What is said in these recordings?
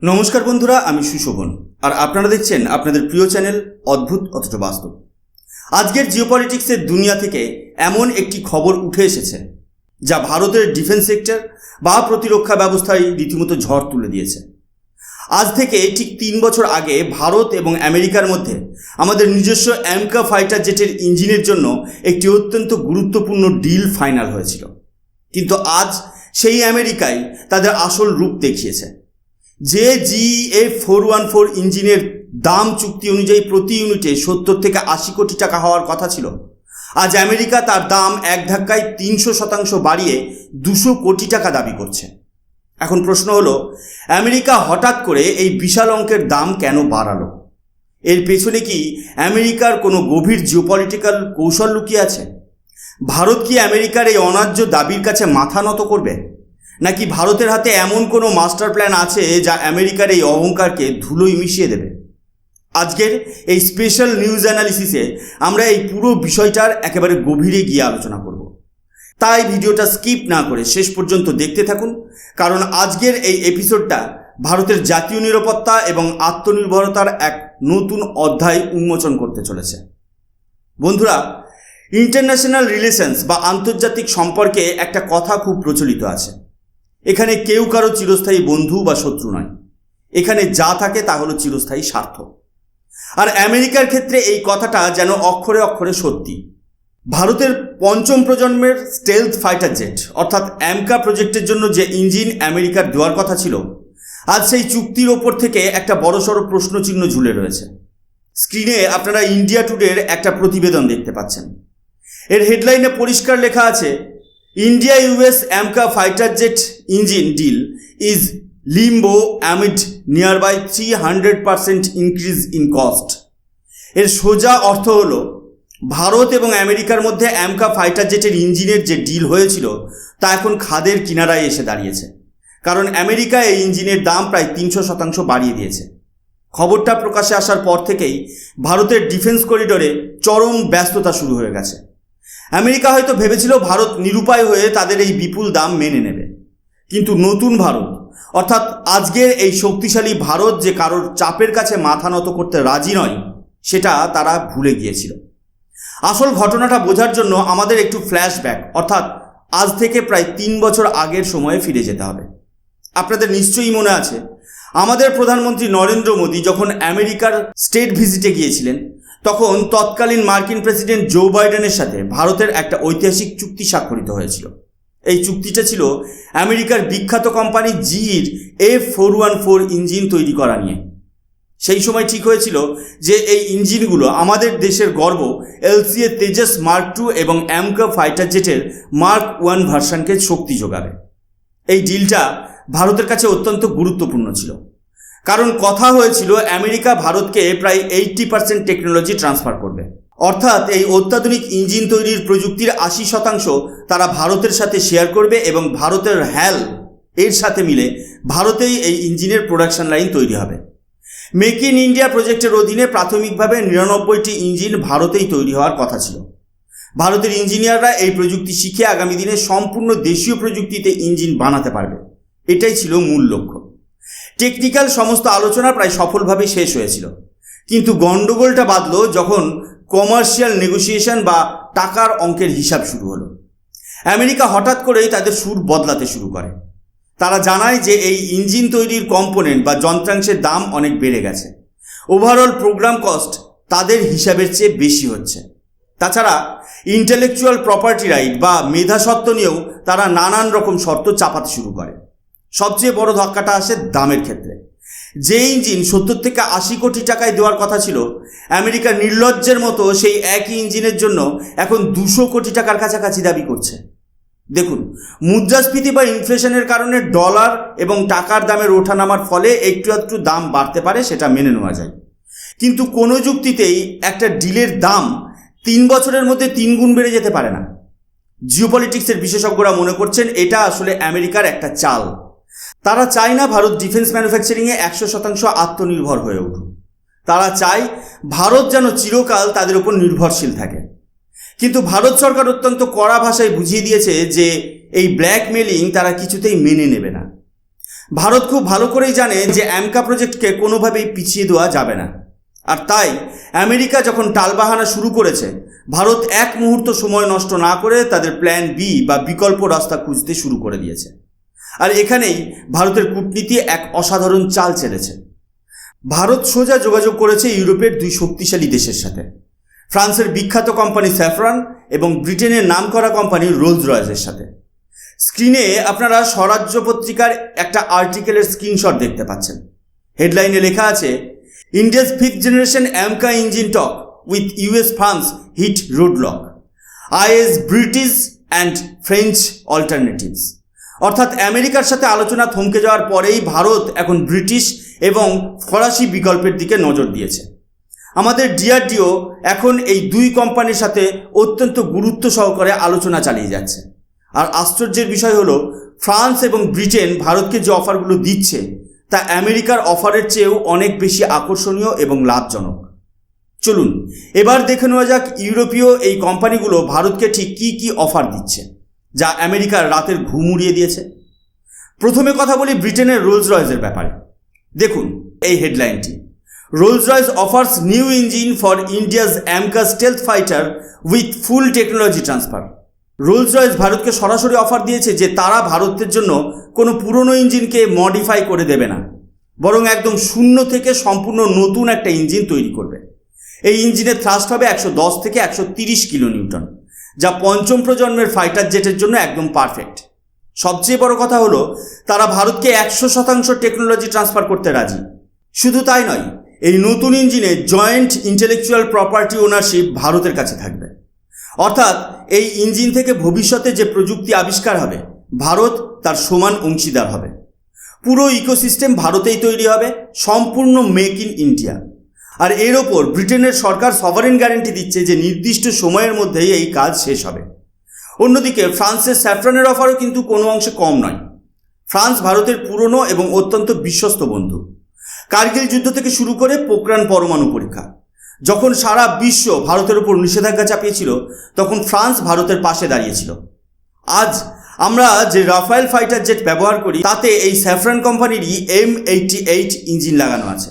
নমস্কার বন্ধুরা, আমি সুশোভন আর আপনারা দেখছেন আপনাদের প্রিয় চ্যানেল অদ্ভুত অথচ বাস্তব। আজকের জিওপলিটিক্সের দুনিয়া থেকে এমন একটি খবর উঠে এসেছে যা ভারতের ডিফেন্স সেক্টর বা প্রতিরক্ষা ব্যবস্থায় রীতিমতো ঝড় তুলে দিয়েছে। আজ থেকে ঠিক 3 বছর আগে ভারত এবং আমেরিকার মধ্যে আমাদের নিজস্ব অ্যামকা ফাইটার জেটের ইঞ্জিনের জন্য একটি অত্যন্ত গুরুত্বপূর্ণ ডিল ফাইনাল হয়েছিল। কিন্তু আজ সেই আমেরিকাই তাদের আসল রূপ দেখিয়েছে। যে GF414 ইঞ্জিনের দাম চুক্তি অনুযায়ী প্রতি ইউনিটে 70 থেকে 80 কোটি টাকা হওয়ার কথা ছিল, আজ আমেরিকা তার দাম এক ধাক্কায় 300% বাড়িয়ে 200 কোটি টাকা দাবি করছে। এখন প্রশ্ন হলো, আমেরিকা হঠাৎ করে এই বিশাল অঙ্কের দাম কেন বাড়ালো? এর পেছনে কি আমেরিকার কোনো গভীর জিওপলিটিক্যাল কৌশল লুকিয়ে আছে? ভারত কি আমেরিকার এই অন্যায্য দাবির কাছে মাথা নত করবে, নাকি ভারতের হাতে এমন কোনো মাস্টার প্ল্যান আছে যা আমেরিকার এই অহংকারকে ধুলোয় মিশিয়ে দেবে? আজকের এই স্পেশাল নিউজ অ্যানালিসিসে আমরা এই পুরো বিষয়টার একেবারে গভীরে গিয়ে আলোচনা করব। তাই ভিডিওটা স্কিপ না করে শেষ পর্যন্ত দেখতে থাকুন, কারণ আজকের এই এপিসোডটা ভারতের জাতীয় নিরাপত্তা এবং আত্মনির্ভরতার এক নতুন অধ্যায় উন্মোচন করতে চলেছে। বন্ধুরা, ইন্টারন্যাশনাল রিলেশনস বা আন্তর্জাতিক সম্পর্কে একটা কথা খুব প্রচলিত আছে। এখানে কেউ কারো চিরস্থায়ী বন্ধু বা শত্রু নয়, এখানে যা থাকে তা হলো চিরস্থায়ী স্বার্থ। আর আমেরিকার ক্ষেত্রে এই কথাটা যেন অক্ষরে অক্ষরে সত্যি। ভারতের 5ম প্রজন্মের স্টেলথ ফাইটার জেট অর্থাৎ অ্যামকা প্রজেক্টের জন্য যে ইঞ্জিন আমেরিকার দেওয়ার কথা ছিল, আজ সেই চুক্তির ওপর থেকে একটা বড়সড় প্রশ্নচিহ্ন ঝুলে রয়েছে। স্ক্রিনে আপনারা ইন্ডিয়া টুডের একটা প্রতিবেদন দেখতে পাচ্ছেন। এর হেডলাইনে পরিষ্কার লেখা আছে, India US AMCA fighter jet engine deal is limbo amid nearby 300% increase in cost. এর সোজা অর্থ হলো, ভারত এবং আমেরিকার মধ্যে অ্যামকা ফাইটার জেটের ইঞ্জিনের যে ডিল হয়েছিল তা এখন খাদের কিনারায় এসে দাঁড়িয়েছে, কারণ আমেরিকা এই ইঞ্জিনের দাম প্রায় 300% বাড়িয়ে দিয়েছে। খবরটা প্রকাশে আসার পর থেকেই ভারতের ডিফেন্স করিডোরে চরম ব্যস্ততা শুরু হয়ে গেছে। আমেরিকা হয়তো ভেবেছিল ভারত নিরুপায় হয়ে তাদের এই বিপুল দাম মেনে নেবে, কিন্তু নতুন ভারত অর্থাৎ আজকের এই শক্তিশালী ভারত যে কারোর চাপের কাছে মাথা নত করতে রাজি নয়, সেটা তারা ভুলে গিয়েছিল। আসল ঘটনাটা বোঝার জন্য আমাদের একটু ফ্ল্যাশব্যাক অর্থাৎ আজ থেকে প্রায় 3 বছর আগের সময়ে ফিরে যেতে হবে। আপনাদের নিশ্চয়ই মনে আছে, আমাদের প্রধানমন্ত্রী নরেন্দ্র মোদী যখন আমেরিকার স্টেট ভিজিটে গিয়েছিলেন, তখন তৎকালীন মার্কিন প্রেসিডেন্ট জো বাইডেনের সাথে ভারতের একটা ঐতিহাসিক চুক্তি স্বাক্ষরিত হয়েছিল। এই চুক্তিটা ছিল আমেরিকার বিখ্যাত কোম্পানি জির F414 ইঞ্জিন তৈরি করা নিয়ে। সেই সময় ঠিক হয়েছিল যে এই ইঞ্জিনগুলো আমাদের দেশের গর্ব LCA তেজস মার্ক 2 এবং অ্যামকা ফাইটার জেটের মার্ক 1 ভার্সনকে শক্তি যোগাবে। এই ডিলটা ভারতের কাছে অত্যন্ত গুরুত্বপূর্ণ ছিল, কারণ কথা হয়েছিল আমেরিকা ভারতকে প্রায় 80% টেকনোলজি ট্রান্সফার করবে, অর্থাৎ এই অত্যাধুনিক ইঞ্জিন তৈরির প্রযুক্তির 80% তারা ভারতের সাথে শেয়ার করবে এবং ভারতের HAL এর সাথে মিলে ভারতেই এই ইঞ্জিনের প্রোডাকশন লাইন তৈরি হবে। মেক ইন ইন্ডিয়া প্রজেক্টের অধীনে প্রাথমিকভাবে 99টি ইঞ্জিন ভারতেই তৈরি হওয়ার কথা ছিল। ভারতের ইঞ্জিনিয়াররা এই প্রযুক্তি শিখে আগামী দিনে সম্পূর্ণ দেশীয় প্রযুক্তিতে ইঞ্জিন বানাতে পারবে, এটাই ছিল মূল লক্ষ্য। টেকনিক্যাল সমস্ত আলোচনা প্রায় সফলভাবে শেষ হয়েছিল, কিন্তু গন্ডগোলটা বাঁধল যখন কমার্শিয়াল নেগোসিয়েশন বা টাকার অঙ্কের হিসাব শুরু হলো। আমেরিকা হঠাৎ করেই তাদের সুর বদলাতে শুরু করে। তারা জানায় যে এই ইঞ্জিন তৈরির কম্পোনেন্ট বা যন্ত্রাংশের দাম অনেক বেড়ে গেছে, ওভারঅল প্রোগ্রাম কস্ট তাদের হিসাবের চেয়ে বেশি হচ্ছে। তাছাড়া ইন্টেলেকচুয়াল প্রপার্টি রাইট বা মেধাস্বত্ব নিয়েও তারা নানান রকম শর্ত চাপাতে শুরু করে। সবচেয়ে বড় ধাক্কাটা আসে দামের ক্ষেত্রে। যে ইঞ্জিন 70 থেকে 80 কোটি টাকায় দেওয়ার কথা ছিল, আমেরিকা নির্লজ্জের মতো সেই একই ইঞ্জিনের জন্য এখন 200 কোটি টাকার কাছাকাছি দাবি করছে। দেখুন, মুদ্রাস্ফীতি বা ইনফ্লেশনের কারণে ডলার এবং টাকার দামের ওঠানামার ফলে একটু একটু দাম বাড়তে পারে, সেটা মেনে নেওয়া যায়, কিন্তু কোনো যুক্তিতেই একটা ডিলের দাম 3 বছরের মধ্যে 3 গুণ বেড়ে যেতে পারে না। জিওপলিটিক্সের বিশেষজ্ঞরা মনে করছেন এটা আসলে আমেরিকার একটা চাল। তারা চায় না ভারত ডিফেন্স ম্যানুফ্যাকচারিংয়ে 100% আত্মনির্ভর হয়ে উঠুক। তারা চায় ভারত যেন চিরকাল তাদের উপর নির্ভরশীল থাকে। কিন্তু ভারত সরকার অত্যন্ত কড়া ভাষায় বুঝিয়ে দিয়েছে যে এই ব্ল্যাকমেলিং তারা কিছুতেই মেনে নেবে না। ভারত খুব ভালো করেই জানে যে অ্যামকা প্রজেক্টকে কোনোভাবেই পিছিয়ে দেওয়া যাবে না, আর তাই আমেরিকা যখন টালবাহানা শুরু করেছে, ভারত এক মুহূর্ত সময় নষ্ট না করে তাদের প্ল্যান বি বা বিকল্প রাস্তা খুঁজতে শুরু করে দিয়েছে। আর এখানেই ভারতের কূটনীতি এক অসাধারণ চাল চেলেছে। ভারত সোজা যোগাযোগ করেছে ইউরোপের দুই শক্তিশালী দেশের সাথে, ফ্রান্সের বিখ্যাত কোম্পানি স্যাফরন এবং ব্রিটেনের নামকরা কোম্পানি রোলস রয়েসের সাথে। স্ক্রিনে আপনারা স্বরাজ্য পত্রিকার একটা আর্টিকেলের স্ক্রিনশট দেখতে পাচ্ছেন। হেডলাইনে লেখা আছে, India's 5th generation AMCA engine talk with US France hit roadblock, is British and French alternatives. অর্থাৎ আমেরিকার সাথে আলোচনা থমকে যাওয়ার পরেই ভারত এখন ব্রিটিশ এবং ফরাসি বিকল্পের দিকে নজর দিয়েছে। আমাদের ডিআরডিও এখন এই দুই কোম্পানির সাথে অত্যন্ত গুরুত্ব সহকারে আলোচনা চালিয়ে যাচ্ছে। আর আশ্চর্যের বিষয় হলো, ফ্রান্স এবং ব্রিটেন ভারতকে যে অফারগুলো দিচ্ছে তা আমেরিকার অফারের চেয়েও অনেক বেশি আকর্ষণীয় এবং লাভজনক। চলুন এবার দেখে নেওয়া যাক ইউরোপীয় এই কোম্পানিগুলো ভারতকে ঠিক কী কী অফার দিচ্ছে, যা আমেরিকার রাতের ঘুম উড়িয়ে দিয়েছে। প্রথমে কথা বলি ব্রিটেনের রোলস রয়েসের ব্যাপারে। দেখুন এই হেডলাইনটি, Rolls Royce offers new engine for India's AMCA stealth fighter with full technology transfer. Rolls Royce ভারতকে সরাসরি অফার দিয়েছে যে তারা ভারতের জন্য কোনো পুরনো ইঞ্জিনকে মডিফাই করে দেবে না, বরং একদম শূন্য থেকে সম্পূর্ণ নতুন একটা ইঞ্জিন তৈরি করবে। এই ইঞ্জিনের থ্রাস্ট হবে 110 থেকে 130 কিলো নিউটন, যা পঞ্চম প্রজন্মের ফাইটার জেটের জন্য একদম পারফেক্ট। সবচেয়ে বড় কথা হলো, তারা ভারতকে 100% টেকনোলজি ট্রান্সফার করতে রাজি। শুধু তাই নয়, এই নতুন ইঞ্জিনে জয়েন্ট ইন্টেলেকচুয়াল প্রপার্টি ওনারশিপ ভারতের কাছে থাকবে। অর্থাৎ এই ইঞ্জিন থেকে ভবিষ্যতে যে প্রযুক্তি আবিষ্কার হবে, ভারত তার সমান অংশীদার হবে। পুরো ইকোসিস্টেম ভারতেই তৈরি হবে, সম্পূর্ণ মেক ইন ইন্ডিয়া। আর এর ওপর ব্রিটেনের সরকার সভারেন গ্যারান্টি দিচ্ছে যে নির্দিষ্ট সময়ের মধ্যেই এই কাজ শেষ হবে। অন্যদিকে ফ্রান্সের স্যাফরনের অফারও কিন্তু কোনো অংশে কম নয়। ফ্রান্স ভারতের পুরনো এবং অত্যন্ত বিশ্বস্ত বন্ধু। কার্গিল যুদ্ধ থেকে শুরু করে পোখরান পরমাণু পরীক্ষা, যখন সারা বিশ্ব ভারতের উপর নিষেধাজ্ঞা চাপিয়েছিল, তখন ফ্রান্স ভারতের পাশে দাঁড়িয়েছিল। আজ আমরা যে রাফায়েল ফাইটার জেট ব্যবহার করি, তাতে এই স্যাফরন কোম্পানিরই M88 ইঞ্জিন লাগানো আছে।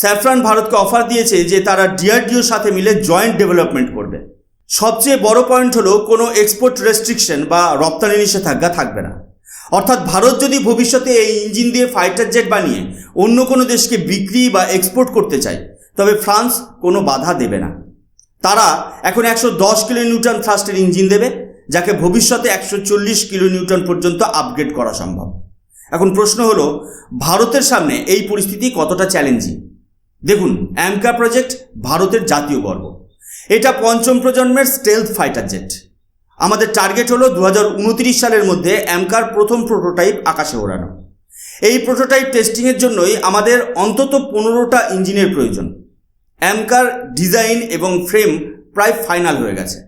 স্যাফরন ভারতকে অফার দিয়েছে যে তারা ডিআরডিওর সাথে মিলে জয়েন্ট ডেভেলপমেন্ট করবে। সবচেয়ে বড় পয়েন্ট হলো, কোনো এক্সপোর্ট রেস্ট্রিকশন বা রপ্তানি নিষেধাজ্ঞা থাকবে না। অর্থাৎ ভারত যদি ভবিষ্যতে এই ইঞ্জিন দিয়ে ফাইটার জেট বানিয়ে অন্য কোনো দেশকে বিক্রি বা এক্সপোর্ট করতে চায়, তবে ফ্রান্স কোনো বাধা দেবে না। তারা এখন 110 কিলো নিউটন থ্রাস্টের ইঞ্জিন দেবে, যাকে ভবিষ্যতে 140 কিলো নিউটন পর্যন্ত আপগ্রেড করা সম্ভব। এখন প্রশ্ন হলো, ভারতের সামনে এই পরিস্থিতি কতটা চ্যালেঞ্জিং। দেখুন, অ্যামকা প্রজেক্ট ভারতের জাতীয় গর্ব। এটা পঞ্চম প্রজন্মের স্টেলথ ফাইটার জেট। আমাদের টার্গেট হলো 2029 সালের মধ্যে অ্যামকার প্রথম প্রোটোটাইপ আকাশে ওড়ানো। এই প্রোটোটাইপ টেস্টিংয়ের জন্যই আমাদের অন্তত 15টা ইঞ্জিনের প্রয়োজন। অ্যামকার ডিজাইন এবং ফ্রেম প্রায় ফাইনাল হয়ে গেছে,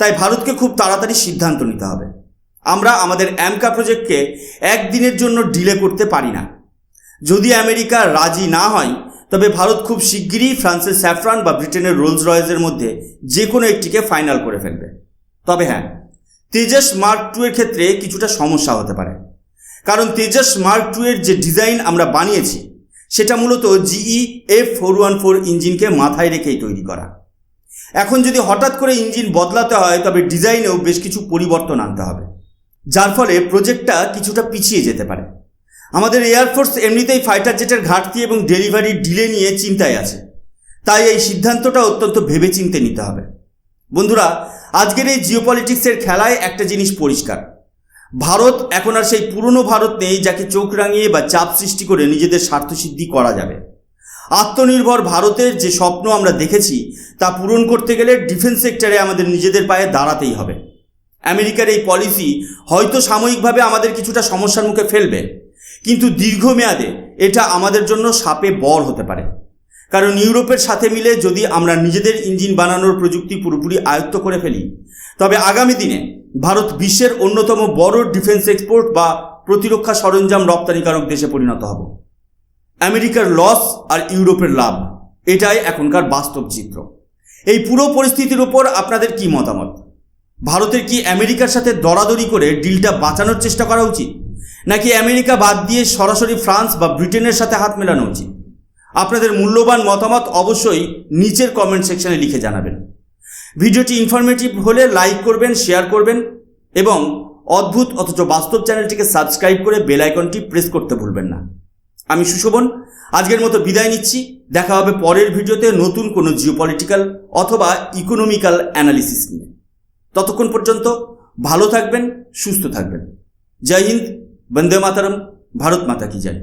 তাই ভারতকে খুব তাড়াতাড়ি সিদ্ধান্ত নিতে হবে। আমরা আমাদের অ্যামকা প্রজেক্টকে একদিনের জন্য ডিলে করতে পারি না। যদি আমেরিকা রাজি না হয়, তবে ভারত খুব শিগগিরই ফ্রান্সের স্যাফরন বা ব্রিটেনের রোলস রয়েসের মধ্যে যে কোনো একটিকে ফাইনাল করে ফেলবে। তবে হ্যাঁ, তেজস মার্ক 2 এর ক্ষেত্রে কিছুটা সমস্যা হতে পারে, কারণ তেজস মার্ক 2 এর যে ডিজাইন আমরা বানিয়েছি, সেটা মূলত GE F414 ইঞ্জিনকে মাথায় রেখেই তৈরি করা। এখন যদি হঠাৎ করে ইঞ্জিন বদলাতে হয়, তবে ডিজাইনেও বেশ কিছু পরিবর্তন আনতে হবে, যার ফলে প্রজেক্টটা কিছুটা পিছিয়ে যেতে পারে। আমাদের এয়ারফোর্স এমনিতেই ফাইটার জেটের ঘাটতি এবং ডেলিভারি ডিলে নিয়ে চিন্তায় আছে, তাই এই সিদ্ধান্তটা অত্যন্ত ভেবেচিন্তে নিতে হবে। বন্ধুরা, আজকের এই জিওপলিটিক্সের খেলায় একটা জিনিস পরিষ্কার, ভারত এখন আর সেই পুরনো ভারত নেই যাকে চোখ রাঙিয়ে বা চাপ সৃষ্টি করে নিজেদের স্বার্থসিদ্ধি করা যাবে। আত্মনির্ভর ভারতের যে স্বপ্ন আমরা দেখেছি, তা পূরণ করতে গেলে ডিফেন্স সেক্টরে আমাদের নিজেদের পায়ে দাঁড়াতেই হবে। আমেরিকার এই পলিসি হয়তো সাময়িকভাবে আমাদের কিছুটা সমস্যার মুখে ফেলবে, কিন্তু দীর্ঘমেয়াদে এটা আমাদের জন্য শাপে বর হতে পারে। কারণ ইউরোপের সাথে মিলে যদি আমরা নিজেদের ইঞ্জিন বানানোর প্রযুক্তি পুরোপুরি আয়ত্ত করে ফেলি, তবে আগামী দিনে ভারত বিশ্বের অন্যতম বড় ডিফেন্স এক্সপোর্ট বা প্রতিরক্ষা সরঞ্জাম রপ্তানিকারক দেশে পরিণত হব। আমেরিকার লস আর ইউরোপের লাভ, এটাই এখনকার বাস্তব চিত্র। এই পুরো পরিস্থিতির উপর আপনাদের কি মতামত? ভারতের কি আমেরিকার সাথে দরাদরি করে ডিলটা বাঁচানোর চেষ্টা করা উচিত, নাকি আমেরিকা বাদ দিয়ে সরাসরি ফ্রান্স বা ব্রিটেনের সাথে হাত মেলানো উচিত? আপনাদের মূল্যবান মতামত অবশ্যই নিচের কমেন্ট সেকশনে লিখে জানাবেন। ভিডিওটি ইনফরমেটিভ হলে লাইক করবেন, শেয়ার করবেন এবং অদ্ভুত অথচ বাস্তব চ্যানেলটিকে সাবস্ক্রাইব করে বেল আইকনটি প্রেস করতে ভুলবেন না। আমি সুশোভন আজকের মতো বিদায় নিচ্ছি। দেখা হবে পরের ভিডিওতে নতুন কোনো জিওপলিটিক্যাল অথবা ইকোনমিক্যাল অ্যানালিসিস নিয়ে। ততক্ষণ পর্যন্ত ভালো থাকবেন, সুস্থ থাকবেন। জয় হিন্দ, বন্দে মাতরম, ভারত মাতা কি জয়।